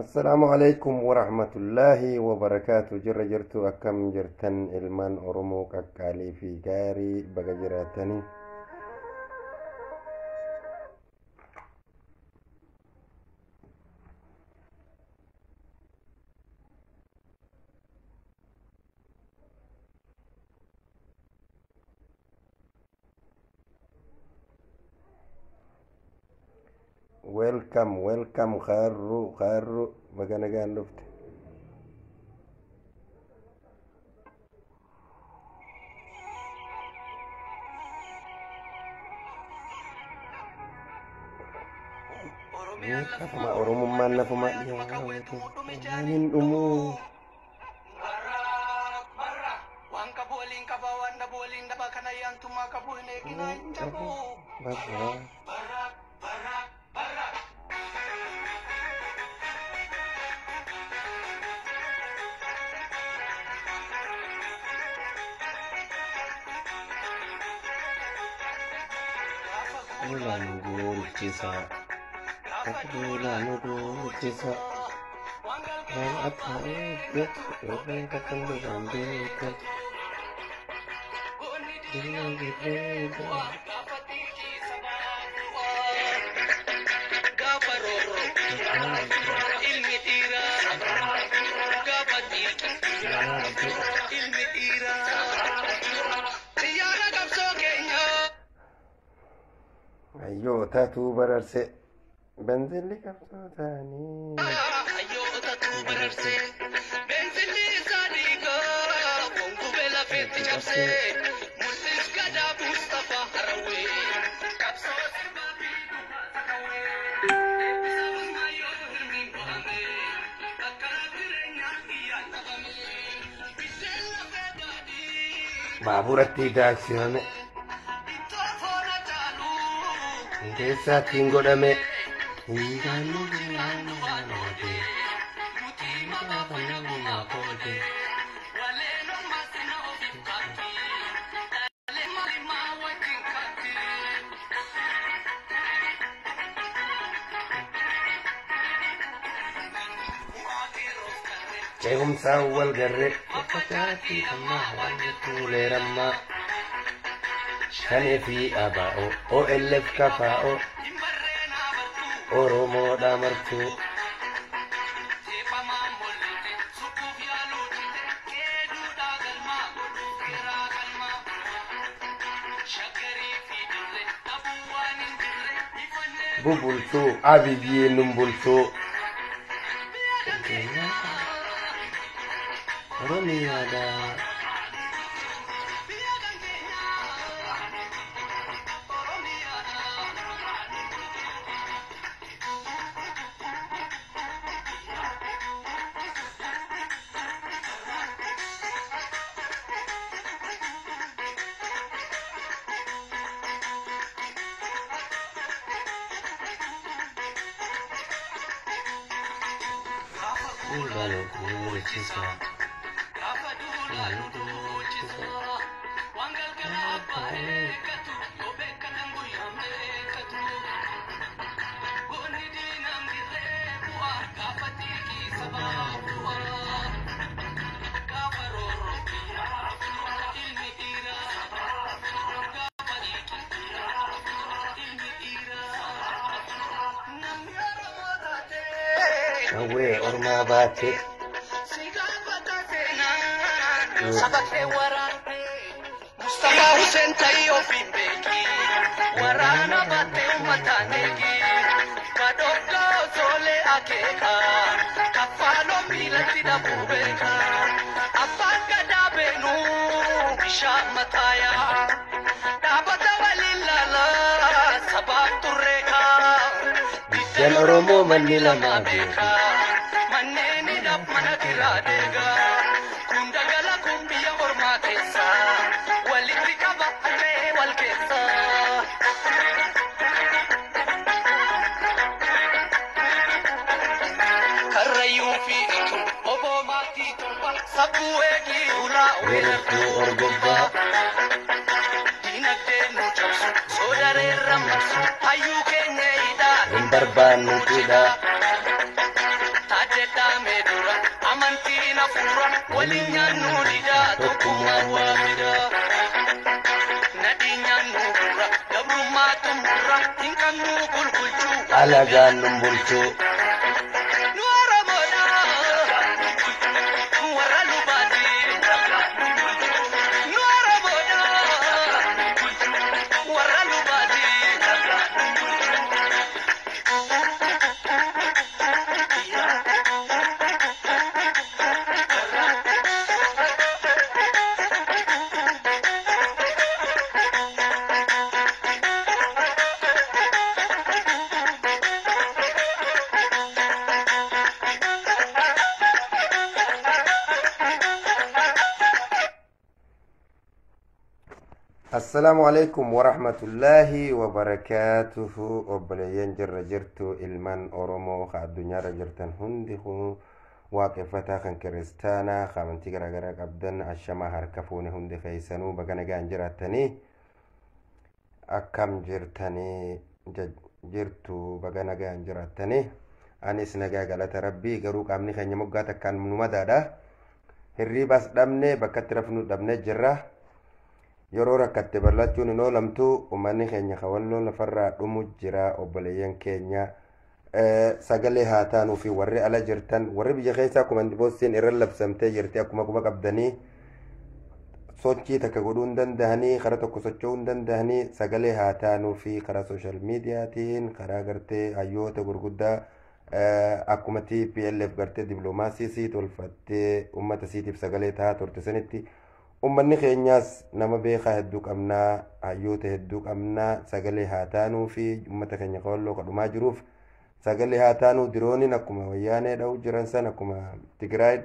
السلام عليكم ورحمة الله وبركاته. جرتو أكم جرتن إلمان أرمو كالي في جاري بجراتني. welcome خارو بقنا قال لفت ما أروم ما نفهم من أمو nugul cisa cisa apa ayo tatu berarse benzin li kapso tani ayo tatu berarse benzin li sadiqa bongo bela feti kapse mutis kada mustafa harawi kapso sebabi harawi ayo hirmi bohame akadirenya iya tabame bisela fedadi baburati daksione desa tinggo dame inganu nade mutima banana mapode waleno masina ofitati ale malima wajinkati cegum sawal garre patati amma wal ramma kane fi abao o elef kafao oromo damartu bubultu abibiye numbultu oromi ada awe orma bate sabate warante Mustafa Hussein tayo fimbeki warana bate matanegi kadokka sole akeka kafalo milati da bubeka afanga da benu bisha mataya dabata walilala sabatu reka Jan Oromo manila mabeka maneni dap manatira dega kundagala kumbiya orma kesa walitrika bakre walkesa karayu fi ikum obo mati tumba sabuegi ula werku orgobba dinagde no chapsu sodare ramas ayu kenyeida barbanu tidak fura walinyan nurida tokuma wamida nadinyan nura dabruma tumura inkanu kulkulchu alagan numbulchu السلام عليكم ورحمة الله وبركاته وبلين جرتو إلمان أورومو خا الدنيا رجرتن هندخو واقفتا خن كريستانا خامنتي غرغرا قبدن الشما هركفون هندي خيسنو بغنا جرتني أكم جرتني جرتو بغنا جرتني أنيس نجا غلط ربي غروك أمني خني مغاتا كان منمدادا هري بس دمني بكترفنو دمني جرا yeroo rakkatte bal'achuun hin oolamtu uummanni keenya kawalloo lafarraa dhumu jira obboleeyyan keenya sagalee haa taanuu fi warri ala jirtan warri biyya keessaa akkuma boostiin irra labsamtee jirti akkuma quba qabdanii sochii takka godhuu hin danda'anii karaa tokko socho'uu hin danda'anii sagalee haa taanuu fi karaa sooshaal miidiyaatiin karaa gartee hayyoota gurguddaa akkuma TPLF gartee dippiloomaasii sii tolfattee uummata siitiif sagalee ta'a turte sanitti ummanni keenyaas nama beekaa hedduu qabnaa hayyoota hedduu qabnaa sagalee haa taanuu fi ummata keenya kawalloo kadhumaa jiruuf sagalee haa taanuu dirooniin akkuma wayyaanee dha'u jiran san akkuma Tigraay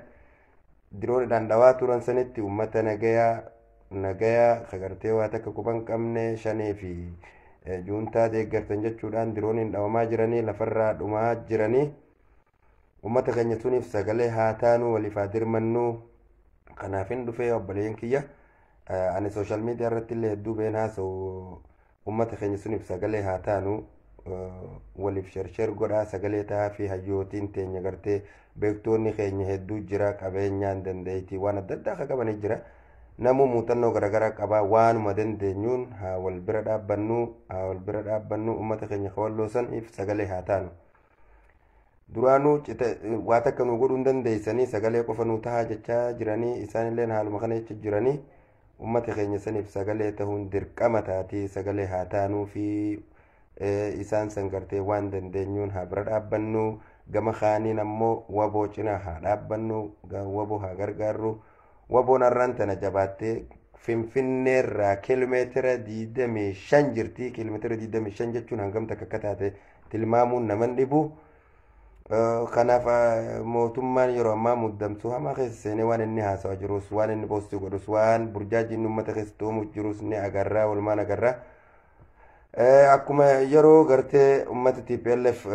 dirooniidhaan dhawaa turan sanitti ummata nagayaa kagartee waa takka quban qabne shanee fi juuntaa deeggartan jechuudhaan dirooniin dhawamaa jiranii lafarraa dhumaa jiranii ummata keenya suniif sagalee haa taanuu waliif haa dirmannuu kanaafin dhufee obboleeyyan kiyya ani sooshaal miidiyaa irratti illee hedduu beenaa so ummata keenya suniif sagalee haa taanu waliif shersher godhaa sagalee ta'a fi hayyootiin teenya gartee beektoonni keenya hedduu jira qabeenyaan dandeetii waan adda addaa akka qabanii jira namuu muuxannoo garaagaraa qabaa waanuma dandeenyuun haa wal bira dhaabbannu ummata keenya kawalloo saniif sagalee haa taanu. duraanuu waa takka nu godhuu hin dandeessanii sagalee qofa nu tahaa jechaa jiranii isaanillee haaluma kana jecha jiranii ummata keenya saniif sagalee ta'uun dirqama taati sagalee haa taanuu fi isaan san gartee waan dandeenyuun haa bira dhaabbannu gama kaaniin ammoo waboo cinaa haa dhaabbannu waboo haa gargaarru waboon har'aan tana jabaattee finfinneerraa kiiloomeetira 25 jirti kiiloomeetira 25 jechuun hangam takka akka taate tilmaamuun naman dhibu. kanaaf mootummaan yeroo ammaa muddamtuu hamaa keessa seenee waan inni haasawaa jirus waan inni poostii godhus waan burjaajiin uummata keessa tuumuuf jirus ni agarraa walumaan agarraa akkuma yeroo gartee uummata TPLF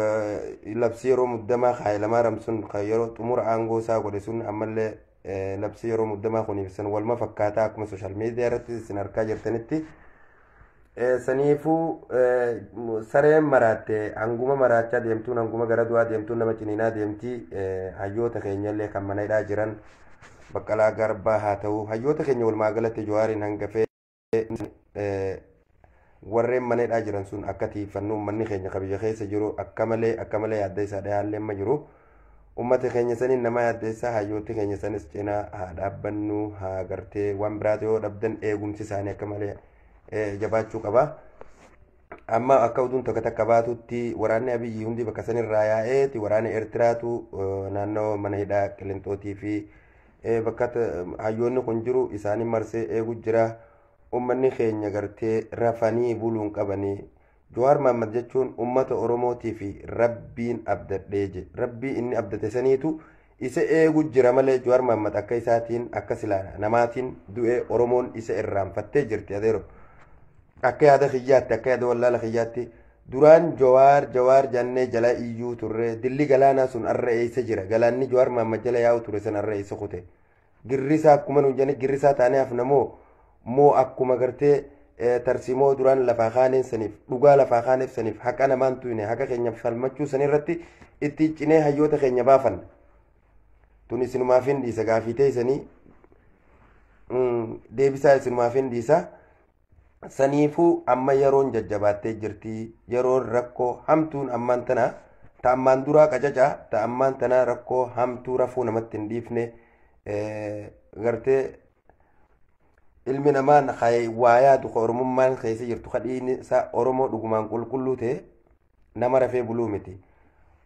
labsii yeroo muddamaa Hayilamaariyaam ramsun yeroo xumura aangoo isaa godhe sun ammallee labsii yeroo muddamaa kuniif san walma fakkaataa akkuma sooshaal miidiyaa irratti isin argaa jirtanitti saniifuu sareen maraatte hanguma maraachaa deemtuun hanguma gara du'aa deemtuun nama ciniinaa deemtii hayyoota keenyallee kan manadhaa jiran Baqqalaa Garbaa haa ta'u hayyoota keenya walumaa galatti Jawaariin hangafee warreen manadhaa jiran sun akka tiifannuu uummanni keenya kabiyya keessa jiru akka malee yaadda isaa dhayaallee amma jiru ummata keenya saniin nama yaadda isaa hayyooti keenya sanis cinaa haa dhaabbannu haa gartee waan biraati yoo dhabdan eegumsi isaanii akka malee jabaachuu qaba amma akka uduun takka baatutti waraanni Abiyyi hundi bakka sanirraa yaa'eeti waraanni Eertiraatu naannoo mana hidhaa Qilintootii fi bakka hayyoonni kun jiru isaanii marsee eegu jira ummanni keenya gartee rafanii buluun qabanii Jawaar Mahaammad jechuun ummata Oromootii fi rabbiin abdadhee je rabbii inni abdate saniitu isa eegu jira malee Jawaar Mahaammad akka isaatiin akka silaa namaatiin du'ee Oromoon isa irraanfattee jirti adeero akka yaada kiyyaatti akka yaada wallaala kiyyaatti duraan Jawaar jannee jala iyyuu turre dilli galaanaa sun arra eessa jira galaanni Jawaar Mahaammad jala yaa'u ture san arra eessa kute girrisaa akkuma nu jenne girrisaa taanee hafnamoo moo akkuma gartee tarsimoo duraan lafaa kaaneen saniif dhugaa lafaa kaaneef saniif haqa namaan tuyne haqa keenya falmachuu sanirratti itti cinee hayyoota keenya baafan tun isinumaaf hin dhiisa gaafii teessanii deebisaa isinumaaf hin dhiisa. Saniifuu amma yeroon jajjabaattee jirti. Yeroon rakkoo hamtuun ammaan tana ta ammaan duraa qacacaa ta ammaan tana rakkoo hamtuu rafuu namatti hin dhiifne gartee ilmi namaan waa yaadu oromummaan keessa jirtu kadhiin isaa oromoo dhugumaan qulqulluu ta'e nama rafee buluu miti.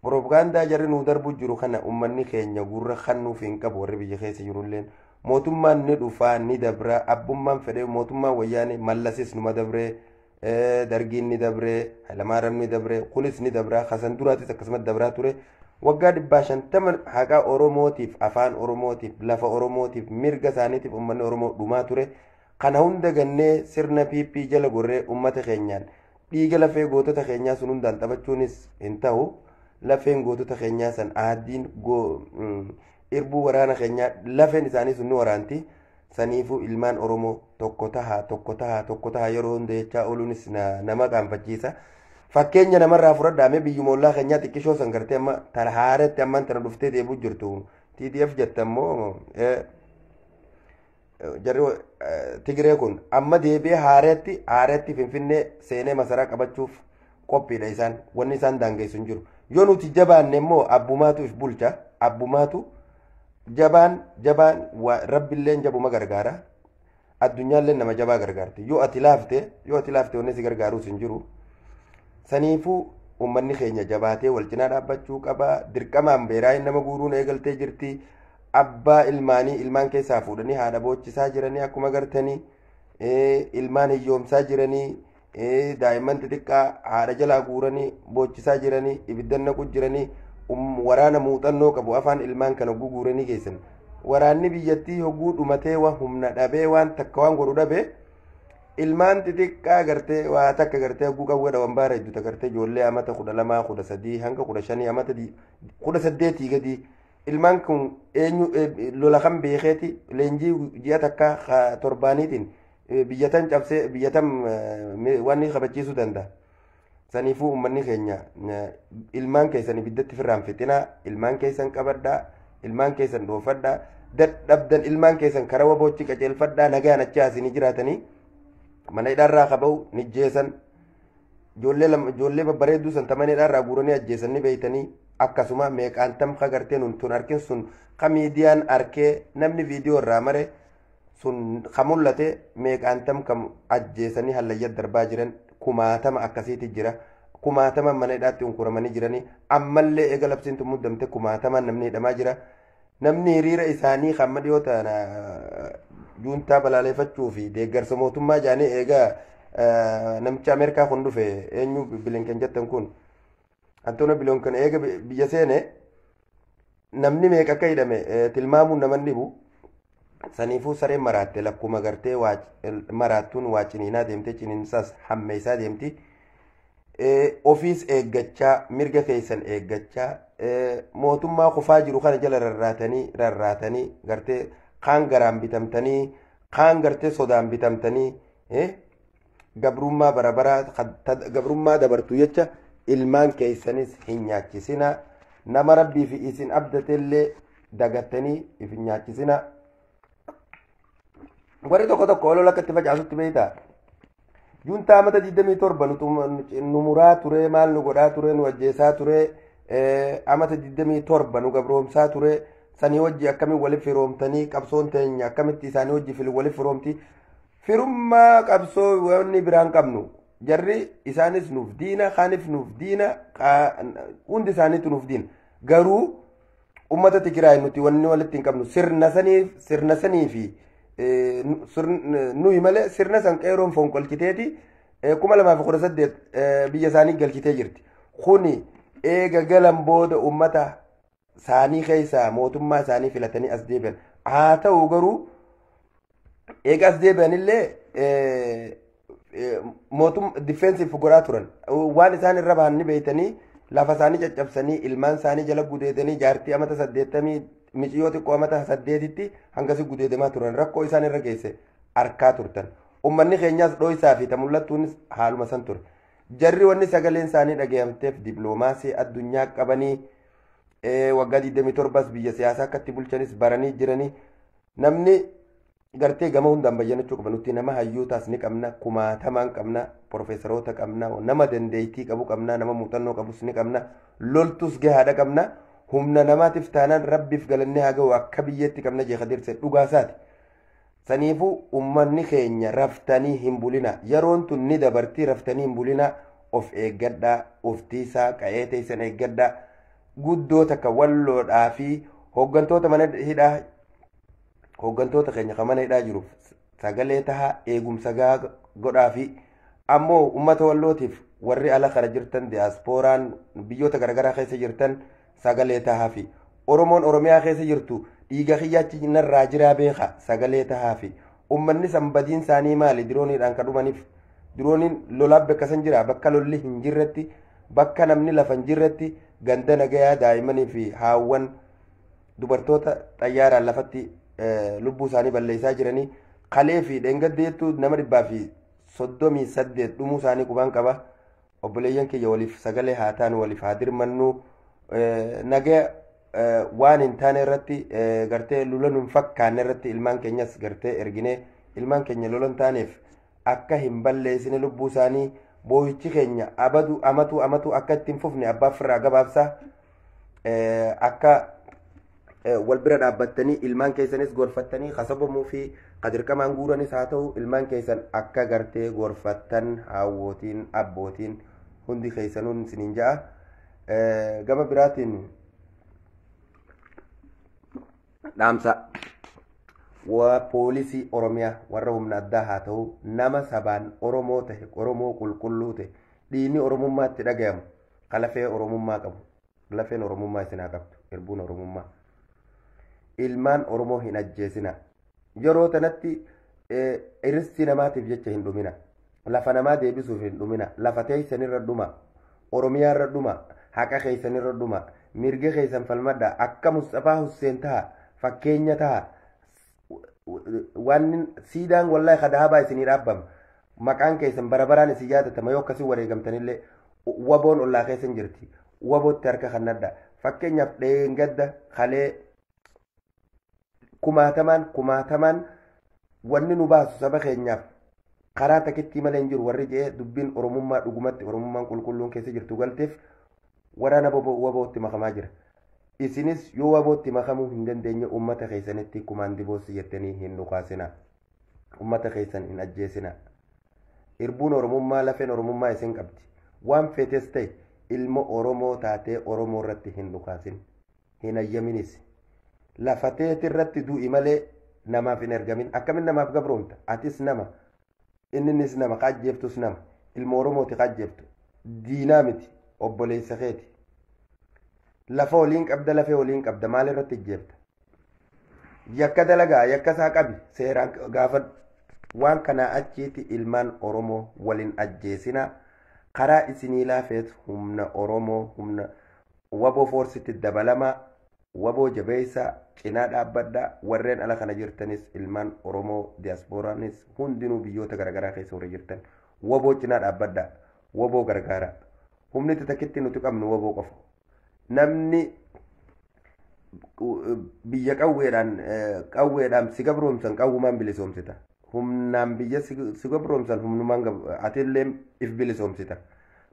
Propagaandaa jarri nuu darbuu jiru kana ummanni keenya gurra kannuuf hin qabu. Warri biyya keessa jirulleen mootummaan ni dhufaa ni dabra abbummaan fedhee mootummaan wayyaane mallasis numa dabree dargiin ni dabree halamaaram ni dabree kunis ni dabraa kasan duraatis akkasumas dabraa ture. Waggaa 50 haqa oromootiif afaan oromootiif lafa oromootiif mirga isaaniitiif ummanni oromoo dhumaa ture. Kana hunda gannee sirna piippii jala gorree ummata keenyaan dhiiga lafee gootota keenyaa sun hundaan taphachuunis hin ta'u. Lafeen gootota keenyaa san aaddiin irbuu waraana keenyaa lafeen isaanii sun ni waraanti. Saniifuu ilmaan oromoo tokko tahaa yeroo hunda jechaa ooluunis nama qaanfachiisa. Fakkeenya namarraa fudhadhaame biyyuma ollaa keenyaa xiqqishoo san gartee amma tana haaretti ammaan tana dhuftee deebuu jirtu. TDF jettammoo jarri Tigiree kun amma deebi'ee haaretti Finfinnee seenee masaraa qabachuuf qophiidha isaan. Wanni isaan daangeessu hin jiru. Yoo nuti jabaanne immoo abbumaatu if bulcha. Abbumaatu jabaan rabbiilleen jabuma gargaara. Addunyaallee nama jabaa gargaarti. Yoo ati laafte wanni si gargaaruus hin jiru. Saniifuu ummanni keenya jabaatee wal cinaa dhaabbachuu qaba. Dirqamaan beeraa nama guuruun eegaltee jirti. Abbaa ilmaan keessaa fuudhanii haadha boochisaa jiranii akkuma gartanii ilmaan hiyyoomsaa jiranii daa'imman xixiqqaa haadha jalaa guuranii boochisaa jiranii ibiddan naqu jiranii waraana muuxannoo qabu afaan ilmaan kana guguuranii geessan. Waraanni biyyattii hogguu dhumatee waan humna dhabee waan takka waan godhu dhabee ilmaan xixiqqaa gartee waa takka gartee hogguu qawweedha waan baara hedduuta gartee ijoollee amata 12 13 hanga 15 amata 18 gadi. Ilmaan kun eenyu lola kan beekeeti leenjii ji'a takka torbaaniitiin biyyatan cabsee biyyatan waan qabachiisuu danda'a. Saniifuu ummanni keenya ilmaan keessan ibiddatti firraan fixinaa, ilmaan keessan qabadhaa, ilmaan keessan dhoofadhaa, dadhabdan ilmaan keessan karaa waboochi qajeelfadhaa nagaan achi haasanii jiraatanii mana hidhaarraa qaba'u ni jeesan. Ijoollee babbareedduu san tamanii hidhaarraa guuranii ajjeesan ni beeytanii. Akkasuma meeqaan tamka gartee tun arkin sun ka miidiyaan arkee namni viidiyoo irraa mare sun ka mul'ate meeqaan tamka ajjeesanii hallayyat darbaa jiran kumaatama akkasiiti jira. Kumaatama mana hidhaatti unkuramanii jiranii ammallee eega labsiin tun muddamte kumaatamaan namni hidhamaa jira. Namni hiriira isaanii hamma dhiyoota juuntaa balaaleffachuu fi deeggarsa mootummaa jaanii eega namicha Ameerikaa kun dhufe eenyu Bilinken jettan kun. Antoona Bilinken eega biyya seene namni meeqa akka hidhame tilmaamuun naman dhibu. Saniifuu sareen maraatte lakkuma gartee maraattuun waa ciniinaa deemte ciniinsaas hammeessaa deemti. Ofiis eeggachaa mirga keessan eeggachaa mootummaa kufaa jiru kana jala rarraatanii gartee kaan garaan bitamtanii kaan gartee sodaan bitamtanii gabrummaa barabaraa gabrummaa dabartu jecha. Ilmaan keessanis hin nyaachisina. Nama rabbii fi isin abdatellee dagattanii if hin nyaachisina. Warri tokko olola akka itti facaasutti beektaa. Juuntaa amata 27 nu muraa ture maal nu godhaa ture nu ajjeesaa ture amata 27 nu gabroomsaa ture sanii wajji akkamiin waliif firoomtanii qabsoon teenya akkamitti isaanii wajji waliif firoomti. Firummaa qabsoo wanni biraan qabnu. Jarri isaanis nuuf diina kaaniif nuuf diina hundi isaaniitu nuuf diina garuu ummata Tigraay nuti wanni walitti hin qabnu sirna sanii fi nuyi malee sirna san qeeroon fonqolchiteeti 2018 biyya isaanii galchitee jirti. Kuni eega galan booda ummata isaanii keessaa mootummaa isaanii filatanii as deebi'an haa ta'u garuu eega as deebi'anillee mootum difeensiif godhaa turan waan isaan irra bahan ni beeytanii lafa isaanii caccabsanii ilmaan isaanii jala gudeedanii jaartii amata 80 miciyoo xiqqoo amata 8tti hangasi gudeedamaa turan rakkoo isaan irra geesse arkaa turtan. Ummanni keenyaas dhooysaa fi mul'attuunis haaluma san ture. Jarri wanni sagaleen isaanii dhagayamteef dippiloomaasii addunyaa qabanii waggaa 27 biyya siyaasaa akkatti bulchanis baranii jiranii namni gartee gama hundaan bayyannachuu qaba nuti nama hayyuu taas ni qabna kumaatamaan qabna profeesaroota qabna nama dandeettii qabu qabna nama muuxannoo qabus ni qabna loltus gahaadha qabna humna namaatiif taanaan rabbiif galannee haa ga'u akka biyyeetti qabna jee kadirse dhugaasaati saniifuu ummanni keenya raftanii hin bulina yeroon tun ni dabartii raftanii hin bulina of eeggadhaa of tiisaa qa'ee teessan eeggadhaa guddoota ka walloodhaa fi hooggantoota mana hidhaa hooggantoota keenya kan mana hidhaa jiruuf sagalee tahaa eegumsa gahaa godhaa fi ammoo ummata wallootiif warri ala kana jirtan diyaaspooraan biyyoota garagaraa keessa jirtan sagalee tahaa fi oromoon oromiyaa keessa jirtu dhiiga kiyyaachi narraa jiraa beeka sagalee tahaa fi ummanni sanbadiin isaanii maali dirooniidhaan ka dhumaniif dirooniin lolaaf bakka san jira bakka lolli hin jirretti bakka namni lafa hin jirretti ganda nagayaa daa'imanii fi haawwan dubartoota xayyaaraan lafatti lubbuu isaanii balleessaa jiranii kalee fi dheengaddeettu nama 138 dhumuu isaanii qubaan qaba obboleeyyan kiyya waliif sagalee haa taanu waliif haa dirmannuu nagaa waan hin taane irratti gartee lolan hin fakkaanne irratti ilmaan keenyas gartee erginee ilmaan keenya lolan taaneef akka hin balleessine lubbuu isaanii boohichi keenya abadu amatu akka ittiin fufne abbaaf irraa gabaabsaa akka wal bira dhaabbattanii ilmaan keessanis gorfattanii kasabamuu fi qadirqamaan guuranis haa ta'u ilmaan keessan akka gartee gorfattan haawwotiin abbootiin hundi keessanuun isiniin ja'a gama biraatiin dhaamsa poolisii oromiyaa warra humna addaa haa ta'u nama sabaan oromoo tahe oromoo qulqulluu tahe dhiini oromummaatti dhagayamu ka lafee oromummaa qabu lafeen oromummaa isinaa qabdu irbuun oromummaa ilmaan oromoo hin ajjeesina yeroo tanatti iristii namaatiif jecha hin dhumina lafa namaa deebisuuf hin dhumina lafa teessanirra dhuma oromiyaarra dhuma haqa keessanirra dhuma mirga keessan falmadha akka Mustafaa Husseen taha fakkeenya taha waan siidaan wallahi kadaabaa isinii dhaabbama maqaan keessan barabaraan isin yaadatama yoo akkasii wareegamtanillee waboon ollaa keessan jirti wabootti harka kannadha fakkeenyaaf dheengadda kalee kumaatamaan wanni nu baasu saba keenyaaf karaa takitti malee hin jiru warri jee dubbiin oromummaa dhugumatti oromummaan qulqulluun keessa jirtu galteef waraana wabootti makamaa jira isinis yoo wabootti makamuu hin dandeenye ummata keessanitti kumaandi boossi jettanii hin dhukaasina ummata keessan hin ajjeesina irbuun oromummaa lafeen oromummaa isin qabdi waan feetes ta'e ilmo oromoo taatee oromoo irratti hin dhukaasin hin ayyaminis lafateeti irratti du'i malee namaaf hin ergamin akkamin namaaf gabroomta atis nama inninis nama qaajjeeftus nama ilmo oromooti qaajjeeftu diinaa miti obboleessa keeti lafa waliin qabda lafee waliin qabda maal irratti ijjeefta yakka dalagaa yakka isaa qabi seeraan gaafadhu waan kanaa achiiti ilmaan oromoo waliin ajjeesina karaa isinii laafeet humna oromoo humna waboo foorsitti dabalamaa waboo jabeessa cinaa dhaabbadhaa warreen ala kana jirtanis ilmaan oromoo diyaaspooraanis hundinuu biyyoota garagaraa keessa warra jirtan waboo cinaa dhaabbadhaa waboo gargaara humni takkitti nuti qabnu waboo qofa namni biyya qawweedhaan si gabroomsan qawwumaan bilisoomsita humnaan biyya si gabroomsan humnumaan atillee if bilisoomsita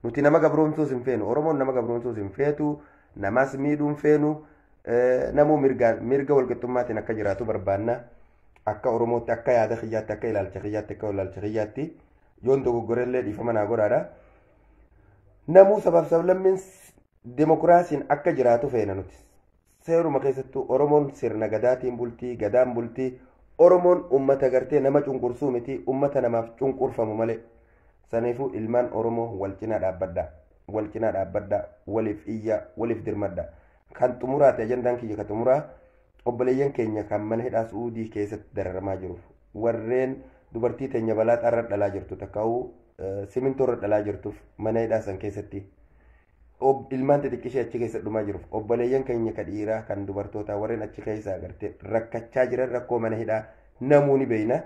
nuti nama gabroomsuus hin feenu oromoon nama gabroomsuus hin feetu namas miidhuun feenu namuu mirga walqixxummaatiin akka jiraatu barbaanna akka oromootti akka yaada kiyyaatti akka ilaalcha kiyyaatti akka ilaalcha kiyyaatti yoon dogoggorellee dhiifama naa godhaadha namuu sabaaf sablammiin demokiraasiin akka jiraatu feena nuti seeruma keessattuu oromoon sirna gadaatiin bultii gadaan bultii oromoon ummata gartee nama cunqursuu miti ummata namaaf cunqurfamu malee saniifuu ilmaan oromoo wal cinaa dhaabbadhaa waliif iyyaa waliif dirmadhaa kan xumuraate ajandaan kiyya ka xumuraa obboleeyyan keenya kan mana hidhaa suudii keessatti dararamaa jiruuf warreen dubartii teenya balaa xarra dhalaa jirtu takkaa'uu simintoorra dhalaa jirtuuf mana hidhaa san keessatti ilmaan xixiqqishee achi keessa dhumaa jiruuf obboleeyyan keenya ka dhiiraa kan dubartootaa warreen achi keessa agarte rakkachaa jiran rakkoo mana hidhaa namuu ni beeyna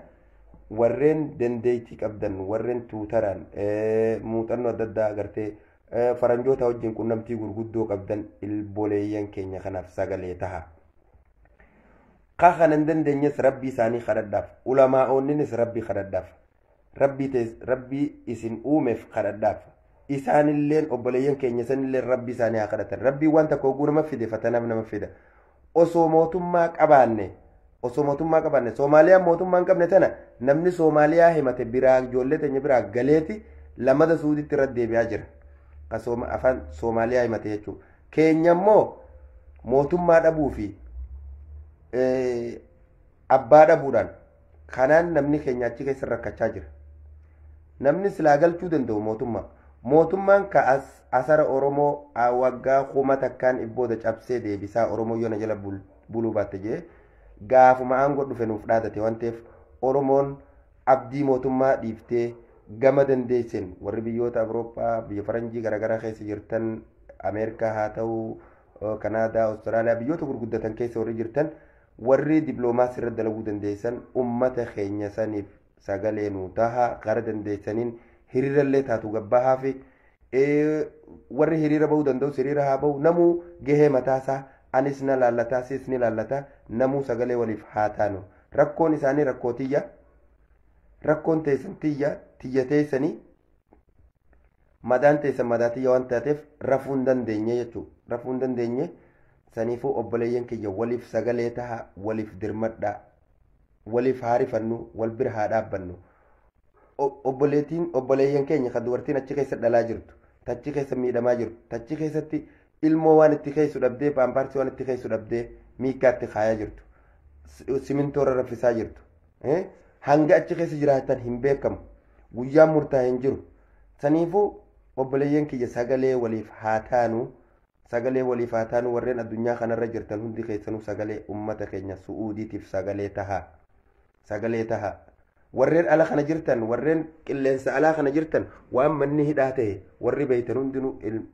warreen dandeettii qabdan warreen tuutaraan muuxannoo adda addaa agartee faranjoota wajjin qunnamtii gurguddoo qabdan ilboleeyyan keenya kanaaf sagalee taha kanan dandeenyes rabbii isaanii kadhadhaaf ulamaa'oonnis rabbii kadhadhaaf rabbii isin uumeef kadhadhaaf isaanilleen obboleeyyan keenya sanillee rabbii isaanii haa kadhatan rabbii waan tokko oguu nama fide fatanaaf nama fida osoo mootummaa qabaanne Soomaaliyaan mootummaa hin qabne tana namni Soomaaliyaa himate biraa ijoollee teenya biraa galeeti lamada suuditti irra deebi'aa jira afaan Soomaaliyaa himate jechuudha keenya immoo mootummaa dhabuu fi abbaa dhabuudhaan kanaan namni keenya achi keessa rakkachaa jira namni silaa galchuu danda'u mootummaan ka asara Oromoo waggaa kuma takkaan ibbooda cabsee deebisaa Oromoo yoo na jala buluu baatte jee gaafuma aangoo dhufe nuuf dhaadate waan ta'eef Oromoon abdii mootummaa dhiiftee gama dandeessan warri biyyoota Awurooppaa biyya faranjii garaagaraa keessa jirtan Ameerikaa haa ta'u Kanaadaa Awustiraaliyaa biyyoota gurguddatan keessa warri jirtan warri dippiloomaasii irra dalaguu dandeessan ummata keenya saniif sagalee nuu taha gara dandeessaniin hiriirallee taatu gabbahaa fi warri hiriira bahuu danda'u hiriira haa bahu namuu gahee mataasaa anis na laallataa sis ni laallata namuu sagalee waliif haa taanu rakkoon isaanii rakkoon teessan tiyya teessanii madaan teessan madaa tiyya waan taateef rafuu hin dandeenye jechuudha rafuu hin dandeenye saniifuu obboleeyyan kiyya waliif sagalee taha waliif dirmadhaa waliif haarifannu wal bira haa dhaabbannu obboleeyyan keenya kan dubartiin achi keessa dhalaa jirtu tachi keessa miidhamaa jirtu tachi keessatti ilmoo waan itti keessu dhabdee paampartii waan itti keessu dhabdee miikkaatti kaayaa jirtu simintoora raffisaa jirtu hanga achi keessa jiraatan hin beekamu guyyaan murtaa'e hin jiru saniifuu obboleeyyan kiyya sagalee waliif haa taanu warreen addunyaa kanarra jirtan hundi keessanuu sagalee ummata keenya su'uudiitiif sagalee tahaa warreen ala kana jirtan warreen qilleensa alaa kana jirtan waan manni hidhaa ta'e warri beeytan hundinuu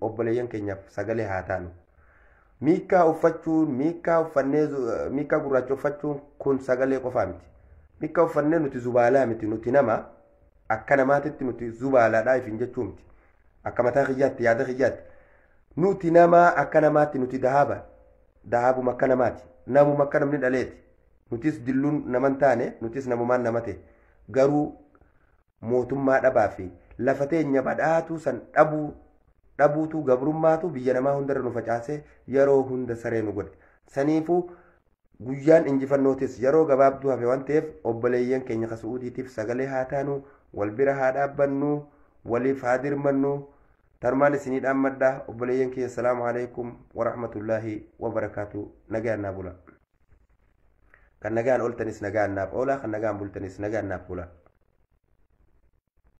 obboleeyyan keenyaaf sagalee haa taanu miikkaa gurraacha uffachuun kun sagalee qofaa miti miikkaa uffannee nuti zubaalaa miti nuti nama akka namaatitti nuti zubaalaadhaa ifin jechuu miti akka mataa kiyyaatti yaada kiyyaatti nuti nama akka namaatti nuti dahaabuma akka namaati namuma akka namni dhaleeti nutis dilluun naman taane nutis namumaan nama ta'e garuu mootummaa dhabaa fi lafa teenya badhaatuu san dhabuutu gabrummaatu biyya namaa hundarra nu facaasee yeroo hunda saree nu godhe saniifuu guyyaan injifannootis yeroo gabaabduu hafe waan ta'eef obboleeyyan keenya kasu'uutiitiif sagalee haa taanu wal bira haa dhaabbannu waliif haa dirmannu tarmaan isinii dhaammadhaa obboleeyyan keenya assalaamu alaikum warahmatullaahi wabarakaatu nagaan naa bula kan nagaan ooltanis nagaan naaf oola kan nagaan bultanis nagaan naaf bula